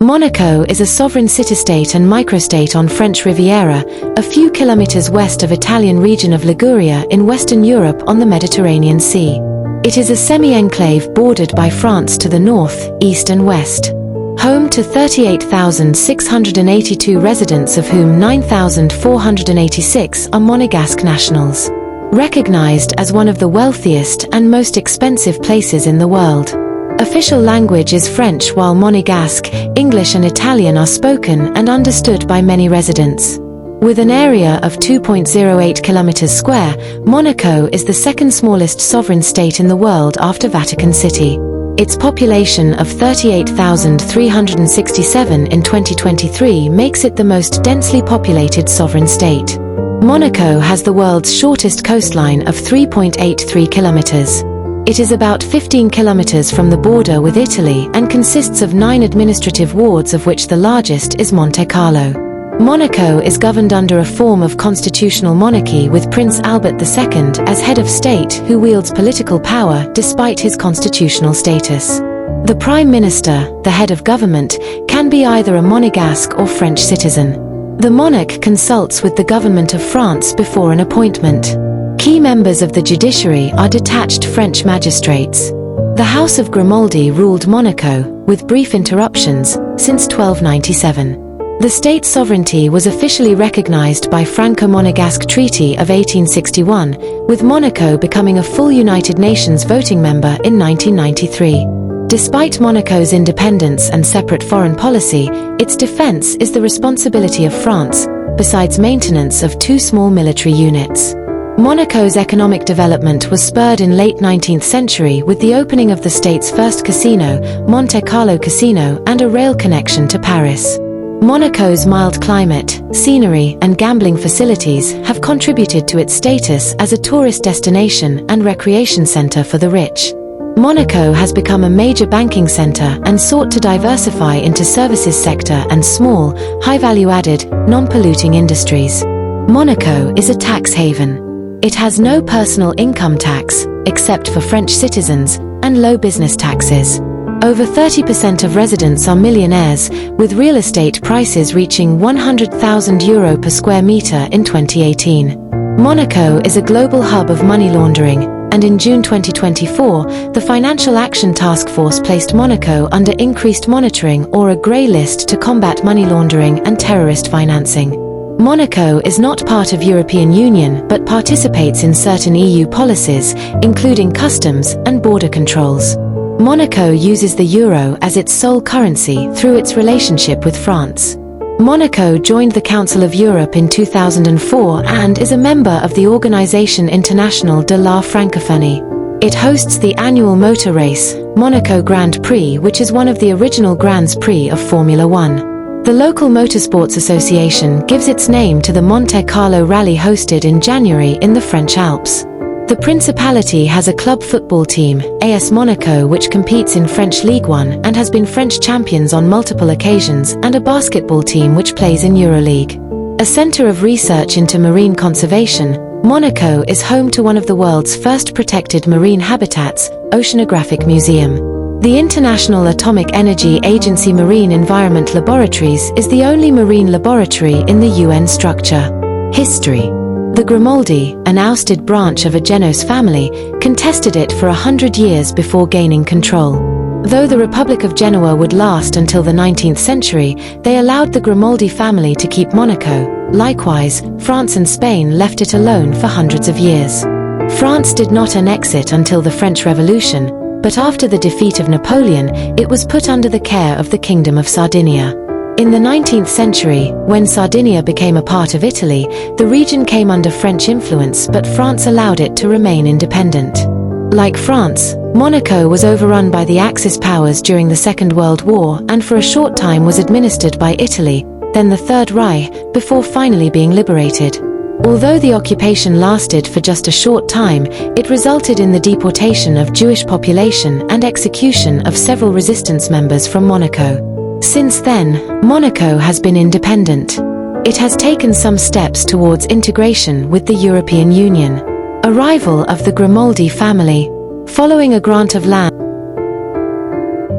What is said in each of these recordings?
Monaco is a sovereign city-state and microstate on French Riviera, a few kilometers west of Italian region of Liguria in Western Europe on the Mediterranean Sea. It is a semi-enclave bordered by France to the north, east and west. Home to 38,682 residents, of whom 9,486 are Monegasque nationals. Recognized as one of the wealthiest and most expensive places in the world. Official language is French, while Monegasque, English and Italian are spoken and understood by many residents. With an area of 2.08 kilometers square, Monaco is the second smallest sovereign state in the world after Vatican City. Its population of 38,367 in 2023 makes it the most densely populated sovereign state. Monaco has the world's shortest coastline of 3.83 kilometers. It is about 15 kilometers from the border with Italy and consists of 9 administrative wards, of which the largest is Monte Carlo. Monaco is governed under a form of constitutional monarchy with Prince Albert II as head of state, who wields political power despite his constitutional status. The Prime Minister, the head of government, can be either a Monegasque or French citizen. The monarch consults with the government of France before an appointment. Key members of the judiciary are detached French magistrates. The House of Grimaldi ruled Monaco, with brief interruptions, since 1297. The state's sovereignty was officially recognized by Franco-Monegasque Treaty of 1861, with Monaco becoming a full United Nations voting member in 1993. Despite Monaco's independence and separate foreign policy, its defense is the responsibility of France, besides maintenance of 2 small military units. Monaco's economic development was spurred in late 19th century with the opening of the state's first casino, Monte Carlo Casino, and a rail connection to Paris. Monaco's mild climate, scenery, and gambling facilities have contributed to its status as a tourist destination and recreation center for the rich. Monaco has become a major banking center and sought to diversify into services sector and small, high-value-added, non-polluting industries. Monaco is a tax haven. It has no personal income tax, except for French citizens, and low business taxes. Over 30% of residents are millionaires, with real estate prices reaching €100,000 per square meter in 2018. Monaco is a global hub of money laundering, and in June 2024, the Financial Action Task Force placed Monaco under increased monitoring or a grey list to combat money laundering and terrorist financing. Monaco is not part of European Union but participates in certain EU policies, including customs and border controls. Monaco uses the euro as its sole currency through its relationship with France. Monaco joined the Council of Europe in 2004 and is a member of the Organisation Internationale de la Francophonie. It hosts the annual motor race, Monaco Grand Prix, which is one of the original Grands Prix of Formula One. The local motorsports association gives its name to the Monte Carlo rally hosted in January in the French Alps. The principality has a club football team, AS Monaco, which competes in French Ligue 1 and has been French champions on multiple occasions, and a basketball team which plays in Euroleague. A center of research into marine conservation, Monaco is home to one of the world's first protected marine habitats, Oceanographic Museum. The International Atomic Energy Agency Marine Environment Laboratories is the only marine laboratory in the UN structure. History. The Grimaldi, an ousted branch of a Genoese family, contested it for 100 years before gaining control. Though the Republic of Genoa would last until the 19th century, they allowed the Grimaldi family to keep Monaco. Likewise, France and Spain left it alone for hundreds of years. France did not annex it until the French Revolution, but after the defeat of Napoleon, it was put under the care of the Kingdom of Sardinia. In the 19th century, when Sardinia became a part of Italy, the region came under French influence, but France allowed it to remain independent. Like France, Monaco was overrun by the Axis powers during the Second World War and for a short time was administered by Italy, then the Third Reich, before finally being liberated. Although the occupation lasted for just a short time, it resulted in the deportation of Jewish population and execution of several resistance members from Monaco. Since then, Monaco has been independent. It has taken some steps towards integration with the European Union. Arrival of the Grimaldi family. Following a grant of land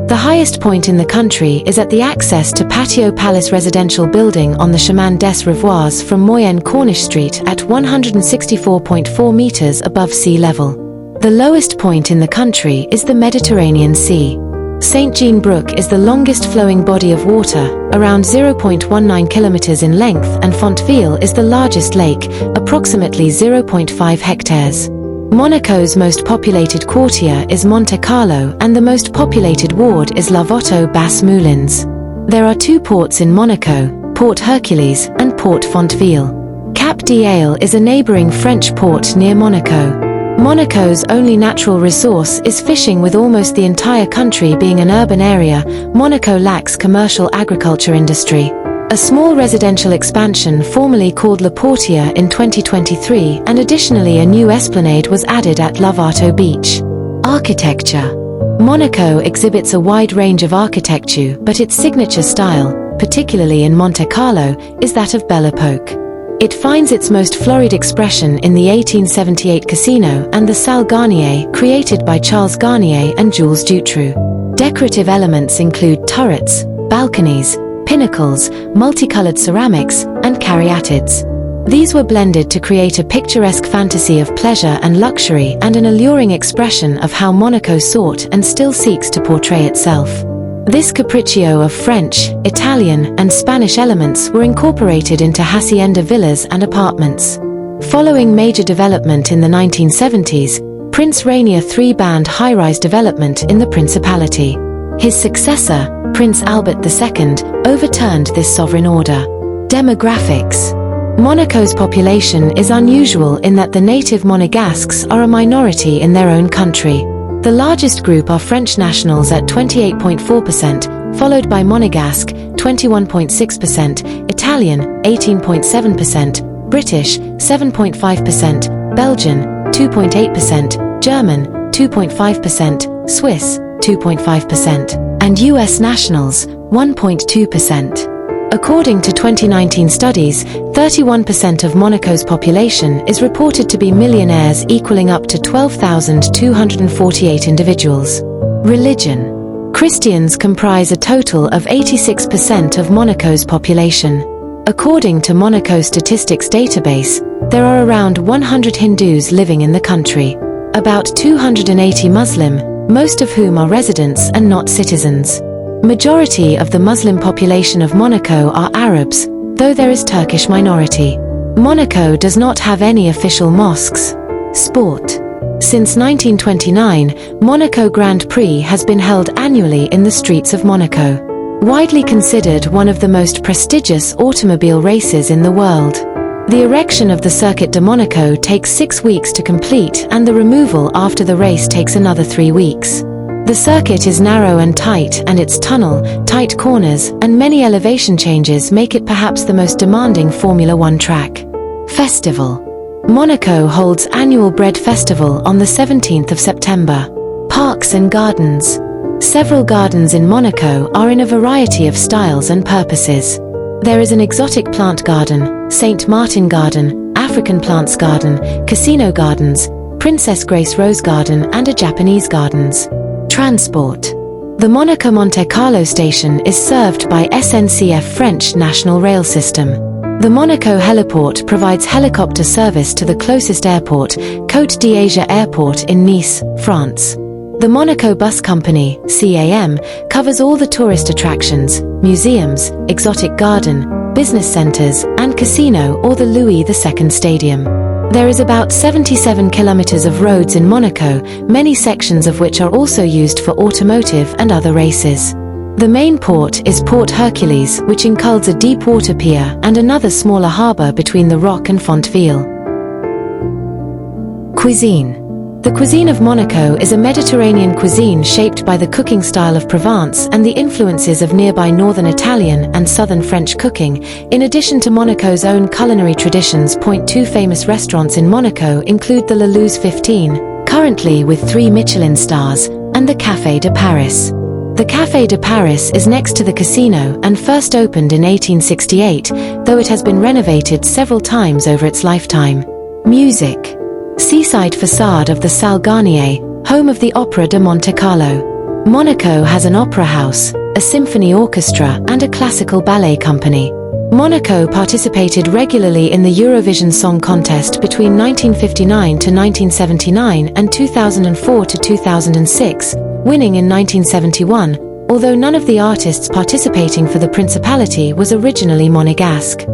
The highest point in the country is at the access to Patio Palace residential building on the Chemin des Revoirs from Moyenne Corniche Street at 164.4 meters above sea level. The lowest point in the country is the Mediterranean Sea. St. Jean Brook is the longest flowing body of water, around 0.19 kilometers in length, and Fontville is the largest lake, approximately 0.5 hectares. Monaco's most populated quartier is Monte Carlo, and the most populated ward is La Voto-Basse Moulins. There are two ports in Monaco, Port Hercules and Port Fontville. Cap d'Ale is a neighboring French port near Monaco. Monaco's only natural resource is fishing. With almost the entire country being an urban area, Monaco lacks commercial agriculture industry. A small residential expansion formerly called La Portière in 2023, and additionally a new esplanade was added at Lavato Beach. Architecture. Monaco exhibits a wide range of architecture, but its signature style, particularly in Monte Carlo, is that of Belle Epoque. It finds its most florid expression in the 1878 casino and the Salle Garnier, created by Charles Garnier and Jules Dutroux. Decorative elements include turrets, balconies, pinnacles, multicolored ceramics, and caryatids. These were blended to create a picturesque fantasy of pleasure and luxury and an alluring expression of how Monaco sought and still seeks to portray itself. This capriccio of French, Italian, and Spanish elements were incorporated into hacienda villas and apartments. Following major development in the 1970s, Prince Rainier III-banned high-rise development in the Principality. His successor, Prince Albert II, overturned this sovereign order. Demographics. Monaco's population is unusual in that the native Monegasques are a minority in their own country. The largest group are French nationals at 28.4%, followed by Monegasque, 21.6%, Italian, 18.7%, British, 7.5%, Belgian, 2.8%, German, 2.5%, Swiss, 2.5%, and US nationals, 1.2%. According to 2019 studies, 31% of Monaco's population is reported to be millionaires, equaling up to 12,248 individuals. Religion. Christians comprise a total of 86% of Monaco's population. According to Monaco Statistics Database, there are around 100 Hindus living in the country. About 280 Muslim, most of whom are residents and not citizens. Majority of the Muslim population of Monaco are Arabs, though there is Turkish minority. Monaco does not have any official mosques. Sport. Since 1929, Monaco Grand Prix has been held annually in the streets of Monaco. Widely considered one of the most prestigious automobile races in the world. The erection of the Circuit de Monaco takes 6 weeks to complete, and the removal after the race takes another 3 weeks. The circuit is narrow and tight, and its tunnel, tight corners, and many elevation changes make it perhaps the most demanding Formula One track. Festival. Monaco holds annual Bread Festival on the 17th of September. Parks and gardens. Several gardens in Monaco are in a variety of styles and purposes. There is an exotic plant garden, St. Martin Garden, African Plants Garden, Casino Gardens, Princess Grace Rose Garden, and a Japanese Gardens. Transport. The Monaco Monte Carlo station is served by SNCF French National Rail System. The Monaco Heliport provides helicopter service to the closest airport, Côte d'Azur Airport in Nice, France. The Monaco Bus Company, CAM, covers all the tourist attractions, museums, exotic garden, business centers, and casino or the Louis II Stadium. There is about 77 kilometers of roads in Monaco, many sections of which are also used for automotive and other races. The main port is Port Hercules, which includes a deep water pier and another smaller harbor between the Rock and Fontville. Cuisine. The cuisine of Monaco is a Mediterranean cuisine shaped by the cooking style of Provence and the influences of nearby northern Italian and southern French cooking. In addition to Monaco's own culinary traditions, two famous restaurants in Monaco include the La Luz 15, currently with 3 Michelin stars, and the Café de Paris. The Café de Paris is next to the casino and first opened in 1868, though it has been renovated several times over its lifetime. Music. Seaside facade of the Salle Garnier, home of the Opera de Monte Carlo. Monaco has an opera house, a symphony orchestra, and a classical ballet company. Monaco participated regularly in the Eurovision Song Contest between 1959 to 1979 and 2004 to 2006, winning in 1971, although none of the artists participating for the Principality was originally Monegasque.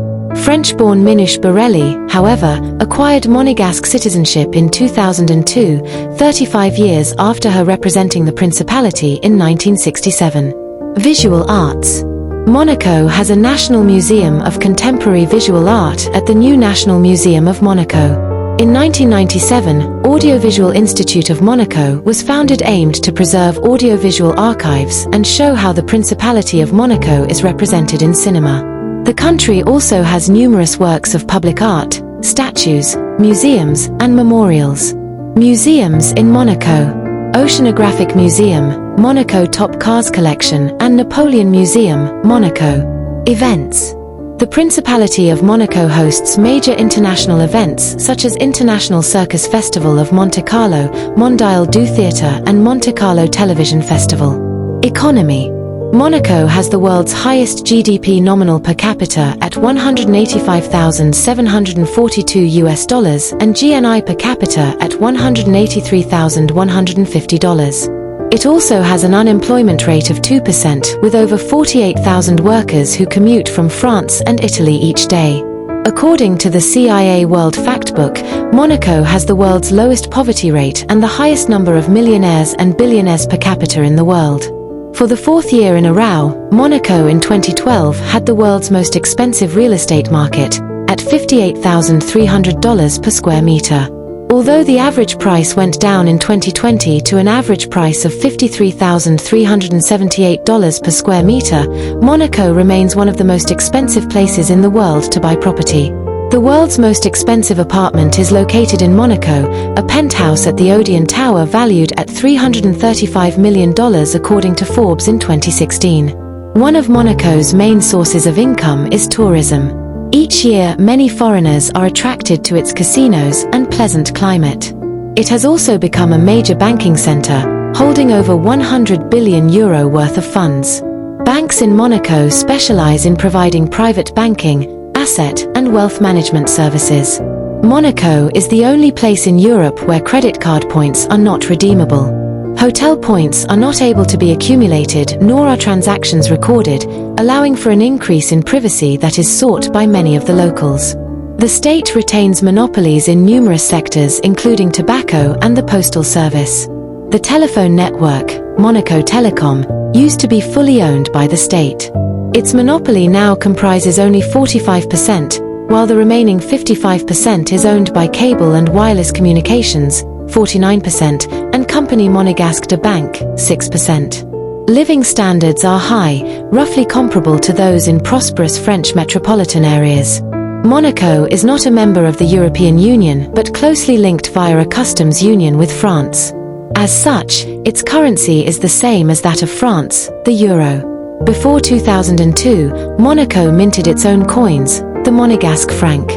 French-born Minouche Borelli, however, acquired Monegasque citizenship in 2002, 35 years after her representing the Principality in 1967. Visual arts. Monaco has a National Museum of Contemporary Visual Art at the new National Museum of Monaco. In 1997, Audiovisual Institute of Monaco was founded aimed to preserve audiovisual archives and show how the Principality of Monaco is represented in cinema. The country also has numerous works of public art, statues, museums, and memorials. Museums in Monaco. Oceanographic Museum, Monaco Top Cars Collection, and Napoleon Museum, Monaco. Events. The Principality of Monaco hosts major international events such as International Circus Festival of Monte Carlo, Mondial du Theatre, and Monte Carlo Television Festival. Economy. Monaco has the world's highest GDP nominal per capita at $185,742 and GNI per capita at $183,150. It also has an unemployment rate of 2%, with over 48,000 workers who commute from France and Italy each day. According to the CIA World Factbook, Monaco has the world's lowest poverty rate and the highest number of millionaires and billionaires per capita in the world. For the fourth year in a row, Monaco in 2012 had the world's most expensive real estate market, at $58,300 per square meter. Although the average price went down in 2020 to an average price of $53,378 per square meter, Monaco remains one of the most expensive places in the world to buy property. The world's most expensive apartment is located in Monaco, a penthouse at the Odeon Tower valued at $335 million according to Forbes in 2016. One of Monaco's main sources of income is tourism. Each year, many foreigners are attracted to its casinos and pleasant climate. It has also become a major banking center, holding over €100 billion worth of funds. Banks in Monaco specialize in providing private banking, asset and wealth management services. Monaco is the only place in Europe where credit card points are not redeemable. Hotel points are not able to be accumulated, nor are transactions recorded, allowing for an increase in privacy that is sought by many of the locals. The state retains monopolies in numerous sectors including tobacco and the postal service. The telephone network, Monaco Telecom, used to be fully owned by the state. Its monopoly now comprises only 45%, while the remaining 55% is owned by Cable and Wireless Communications, 49%, and company Monégasque de Banque, 6%. Living standards are high, roughly comparable to those in prosperous French metropolitan areas. Monaco is not a member of the European Union but closely linked via a customs union with France. As such, its currency is the same as that of France, the euro. Before 2002, Monaco minted its own coins, the Monégasque franc.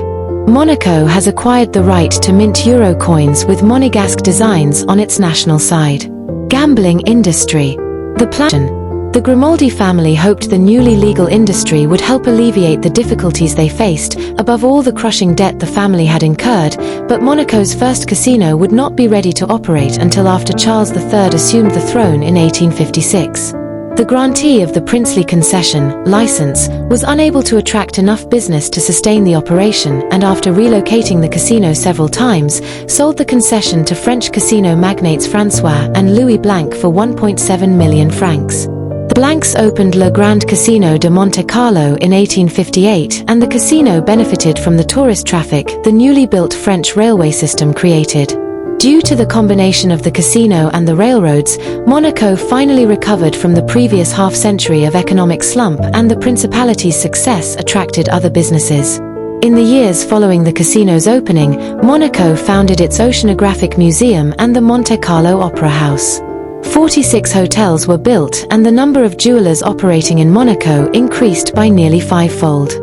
Monaco has acquired the right to mint euro coins with Monégasque designs on its national side. Gambling industry. The Grimaldi family hoped the newly legal industry would help alleviate the difficulties they faced, above all the crushing debt the family had incurred, but Monaco's first casino would not be ready to operate until after Charles III assumed the throne in 1856. The grantee of the princely concession, license, was unable to attract enough business to sustain the operation and after relocating the casino several times, sold the concession to French casino magnates François and Louis Blanc for 1.7 million francs. The Blancs opened Le Grand Casino de Monte Carlo in 1858 and the casino benefited from the tourist traffic the newly built French railway system created. Due to the combination of the casino and the railroads, Monaco finally recovered from the previous half-century of economic slump and the Principality's success attracted other businesses. In the years following the casino's opening, Monaco founded its Oceanographic Museum and the Monte Carlo Opera House. 46 hotels were built and the number of jewelers operating in Monaco increased by nearly fivefold.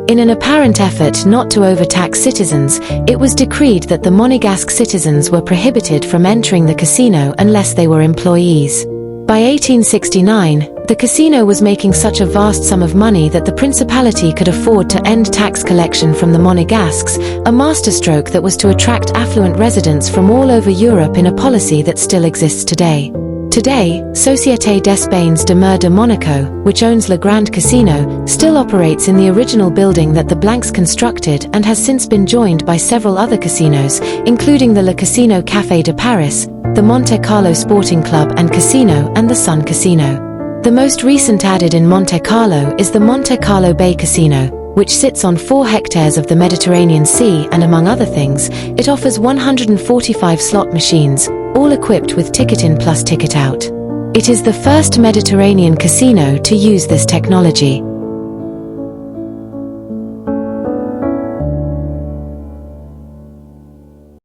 In an apparent effort not to overtax citizens, it was decreed that the Monégasque citizens were prohibited from entering the casino unless they were employees. By 1869, the casino was making such a vast sum of money that the principality could afford to end tax collection from the Monegasques, a masterstroke that was to attract affluent residents from all over Europe in a policy that still exists today. Today, Société des Bains de Mer de Monaco, which owns Le Grand Casino, still operates in the original building that the Blancs constructed and has since been joined by several other casinos, including the Le Casino Café de Paris, the Monte Carlo Sporting Club and Casino, and the Sun Casino. The most recent added in Monte Carlo is the Monte Carlo Bay Casino, which sits on 4 hectares of the Mediterranean Sea, and among other things, it offers 145 slot machines, all equipped with ticket in plus ticket out. It is the first Mediterranean casino to use this technology.